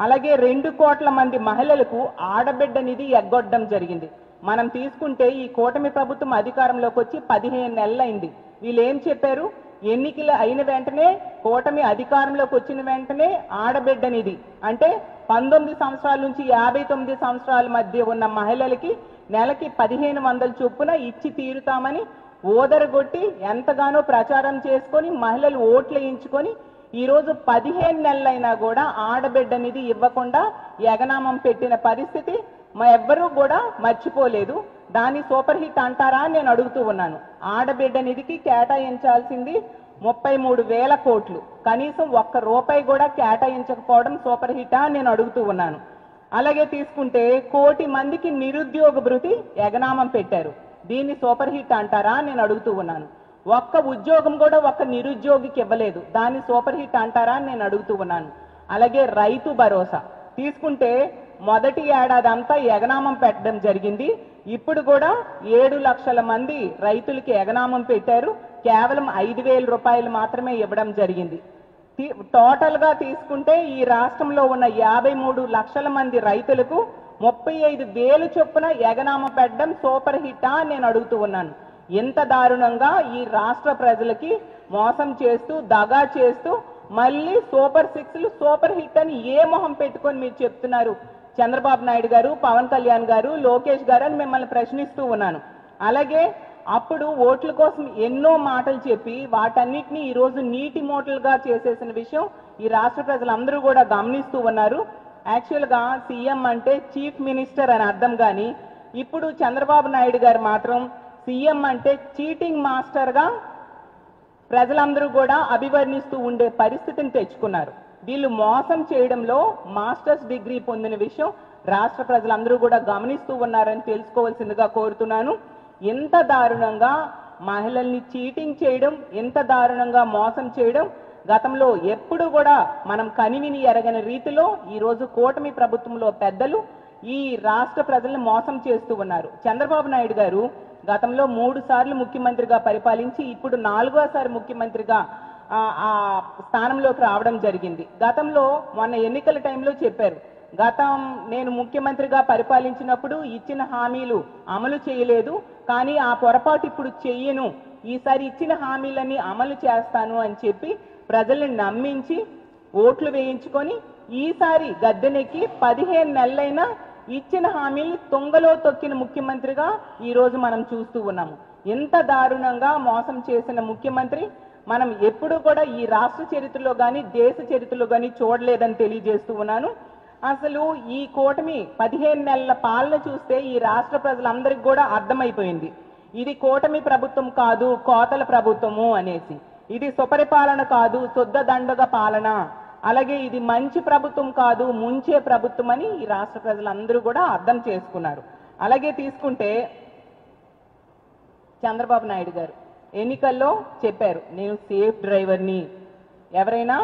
అలాగే 2 కోట్ల మంది మహిళలకు ఆడబిడ్డ నిధి ఎగ్గొట్టడం జరిగింది. మనం తీసుకుంటే ఈ కూటమి ప్రభుత్వం అధికారంలోకి వచ్చి 15 నెలలైంది. వీళ్ళు ఏం చెప్పారు? ఎన్నికలు అయిన వెంటనే, కూటమి అధికారంలోకి వచ్చిన వెంటనే ఆడబిడ్డ నిధి అంటే 19 సంవత్సరాల నుంచి 59 సంవత్సరాల మధ్య ఉన్న మహిళలకి నెలకి 1500 చొప్పున ఇచ్చి తీరుతామని ఓదరగొట్టి ఎంతగానో ప్రచారం చేసుకొని మహిళలు ఓట్లు వేయించుకొని ఈరోజు 15 నెలలైనా కూడా ఆడబిడ్డ నిధి ఇవ్వకుండా ఎగనామం పెట్టిన పరిస్థితి ఎవ్వరూ కూడా మర్చిపోలేదు. దాన్ని సూపర్ హిట్ అంటారా అని నేను అడుగుతూ ఉన్నాను. ఆడబిడ్డ నిధికి కేటాయించాల్సింది 33,000 కోట్లు, కనీసం ఒక్క రూపాయి కూడా కేటాయించకపోవడం సూపర్ హిటా అని నేను అడుగుతూ ఉన్నాను. అలాగే తీసుకుంటే 1 కోటి మందికి నిరుద్యోగ భృతి ఎగనామం పెట్టారు. దీన్ని సూపర్ హిట్ అంటారా నేను అడుగుతూ ఉన్నాను. ఒక్క ఉద్యోగం కూడా ఒక్క నిరుద్యోగికి ఇవ్వలేదు. దాన్ని సూపర్ హిట్ అంటారా నేను అడుగుతూ ఉన్నాను. అలాగే రైతు భరోసా తీసుకుంటే మొదటి ఏడాది అంతా ఎగనామం పెట్టడం జరిగింది. ఇప్పుడు కూడా 7 లక్షల మంది రైతులకి ఎగనామం పెట్టారు. కేవలం 5,000 రూపాయలు మాత్రమే ఇవ్వడం జరిగింది. టోటల్ గా తీసుకుంటే ఈ రాష్ట్రంలో ఉన్న 53 లక్షల మంది రైతులకు 35,000 చొప్పున ఎగనామం పెట్టడం సూపర్ హిట్టా అని నేను అడుగుతూ ఉన్నాను. ఎంత దారుణంగా ఈ రాష్ట్ర ప్రజలకి మోసం చేస్తూ దగా చేస్తూ మళ్ళీ సూపర్ 6లు సూపర్ హిట్ అని ఏ మొహం పెట్టుకొని మీరు చెప్తున్నారు? చంద్రబాబు నాయుడు గారు, పవన్ కళ్యాణ్ గారు, లోకేష్ గారు అని మిమ్మల్ని ప్రశ్నిస్తూ ఉన్నాను. అలాగే అప్పుడు ఓట్ల కోసం ఎన్నో మాటలు చెప్పి వాటన్నిటిని ఈరోజు నీటి మూటలుగా చేసేసిన విషయం ఈ రాష్ట్ర ప్రజలందరూ కూడా గమనిస్తూ ఉన్నారు. యాక్చువల్గా సీఎం అంటే చీఫ్ మినిస్టర్ అని అర్థం, కానీ ఇప్పుడు చంద్రబాబు నాయుడు గారు మాత్రం సీఎం అంటే చీటింగ్ మాస్టర్గా ప్రజలందరూ కూడా అభివర్ణిస్తూ ఉండే పరిస్థితిని తెచ్చుకున్నారు. వీళ్ళు మోసం చేయడంలో మాస్టర్స్ డిగ్రీ పొందిన విషయం రాష్ట్ర ప్రజలందరూ కూడా గమనిస్తూ ఉన్నారని తెలుసుకోవాల్సిందిగా కోరుతున్నాను. ఎంత దారుణంగా మహిళల్ని చీటింగ్ చేయడం, ఎంత దారుణంగా మోసం చేయడం గతంలో ఎప్పుడు కూడా మనం కనివిని ఎరగని రీతిలో ఈరోజు కూటమి ప్రభుత్వంలో పెద్దలు ఈ రాష్ట్ర ప్రజల్ని మోసం చేస్తూ ఉన్నారు. చంద్రబాబు నాయుడు గారు గతంలో 3 సార్లు ముఖ్యమంత్రిగా పరిపాలించి ఇప్పుడు 4వసారి ముఖ్యమంత్రిగా ఆ స్థానంలోకి రావడం జరిగింది. గతంలో మొన్న ఎన్నికల టైంలో చెప్పారు, నేను ముఖ్యమంత్రిగా పరిపాలించినప్పుడు ఇచ్చిన హామీలు అమలు చేయలేదు, కానీ ఆ పొరపాటు ఇప్పుడు చెయ్యను, ఈసారి ఇచ్చిన హామీలన్నీ అమలు చేస్తాను అని చెప్పి ప్రజల్ని నమ్మించి ఓట్లు వేయించుకొని ఈసారి గద్దెనెక్కి 15 నెలలైనా ఇచ్చిన హామీల్ని తుంగలో తొక్కిన ముఖ్యమంత్రిగా ఈరోజు మనం చూస్తూ ఉన్నాము. ఎంత దారుణంగా మోసం చేసిన ముఖ్యమంత్రి మనం ఎప్పుడూ కూడా ఈ రాష్ట్ర చరిత్రలో కానీ దేశ చరిత్రలో కానీ చూడలేదని తెలియజేస్తూ ఉన్నాను. అసలు ఈ కూటమి 15 నెలల పాలన చూస్తే ఈ రాష్ట్ర ప్రజలందరికీ కూడా అర్థమైపోయింది, ఇది కూటమి ప్రభుత్వం కాదు కోతల ప్రభుత్వము అనేసి. ఇది సుపరిపాలన కాదు శుద్ధ దండగ పాలన, అలాగే ఇది మంచి ప్రభుత్వం కాదు ముంచే ప్రభుత్వం అని ఈ రాష్ట్ర ప్రజలందరూ కూడా అర్థం చేసుకున్నారు. అలాగే తీసుకుంటే చంద్రబాబు నాయుడు గారు ఎన్నికల్లో చెప్పారు, నేను సేఫ్ డ్రైవర్ని, ఎవరైనా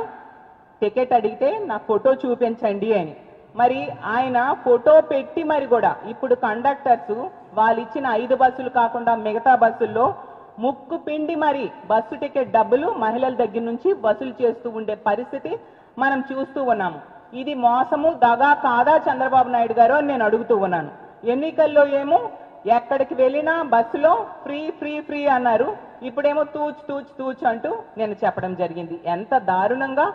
టికెట్ అడిగితే నా ఫోటో చూపించండి అని. మరి ఆయన ఫోటో పెట్టి మరి కూడా ఇప్పుడు కండక్టర్స్ వాళ్ళు ఇచ్చిన 5 బస్సులు కాకుండా మిగతా బస్సుల్లో ముక్కు పిండి మరి బస్సు టికెట్ డబ్బులు మహిళల దగ్గర నుంచి వసూలు చేస్తూ ఉండే పరిస్థితి మనం చూస్తూ ఉన్నాము. ఇది మోసము దగా కాదా చంద్రబాబు నాయుడు గారు అని నేను అడుగుతూ ఉన్నాను. ఎన్నికల్లో ఏమో ఎక్కడికి వెళ్ళినా బస్సులో ఫ్రీ ఫ్రీ ఫ్రీ అన్నారు, ఇప్పుడేమో తూచ్ తూచ్ తూచ్ అంటూ నేను చెప్పడం జరిగింది. ఎంత దారుణంగా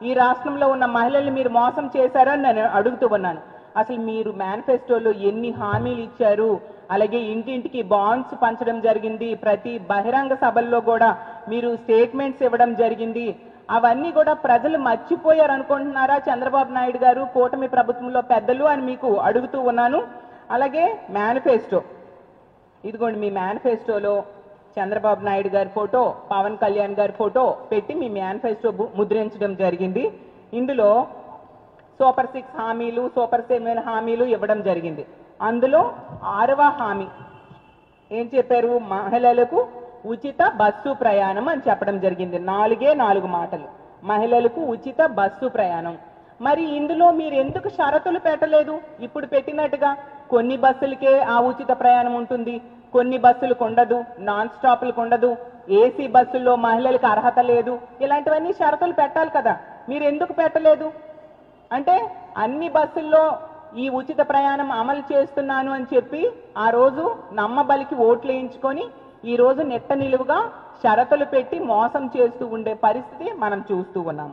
ఈ రాష్ట్రంలో ఉన్న మహిళల్ని మీరు మోసం చేశారని నేను అడుగుతూ ఉన్నాను. అసలు మీరు మేనిఫెస్టోలో ఎన్ని హామీలు ఇచ్చారు, అలాగే ఇంటింటికి బాండ్స్ పంచడం జరిగింది, ప్రతి బహిరంగ సభల్లో కూడా మీరు స్టేట్మెంట్స్ ఇవ్వడం జరిగింది, అవన్నీ కూడా ప్రజలు మర్చిపోయారు అనుకుంటున్నారా చంద్రబాబు నాయుడు గారు కూటమి ప్రభుత్వంలో పెద్దలు అని మీకు అడుగుతూ ఉన్నాను. అలాగే మేనిఫెస్టో, ఇదిగోండి మీ మేనిఫెస్టోలో చంద్రబాబు నాయుడు గారి ఫోటో, పవన్ కళ్యాణ్ గారి ఫోటో పెట్టి మీ మేనిఫెస్టో ముద్రించడం జరిగింది. ఇందులో సూపర్ 6 హామీలు సూపర్ 7 హామీలు ఇవ్వడం జరిగింది. అందులో 6వ హామీ ఏం చెప్పారు? మహిళలకు ఉచిత బస్సు ప్రయాణం అని చెప్పడం జరిగింది. 4 మాటలు, మహిళలకు ఉచిత బస్సు ప్రయాణం. మరి ఇందులో మీరు ఎందుకు షరతులు పెట్టలేదు? ఇప్పుడు పెట్టినట్టుగా కొన్ని బస్సులకే ఆ ఉచిత ప్రయాణం ఉంటుంది, కొన్ని బస్సులకు ఉండదు, నాన్ స్టాప్లకు ఉండదు, ఏసీ బస్సుల్లో మహిళలకు అర్హత లేదు, ఇలాంటివన్నీ షరతులు పెట్టాలి కదా, మీరు ఎందుకు పెట్టలేదు? అంటే అన్ని బస్సుల్లో ఈ ఉచిత ప్రయాణం అమలు చేస్తున్నాను అని చెప్పి ఆ రోజు నమ్మబలికి ఓట్లు వేయించుకొని ఈ రోజు నెట్ట నిలువుగా షరతులు పెట్టి మోసం చేస్తూ ఉండే పరిస్థితి మనం చూస్తూ ఉన్నాం.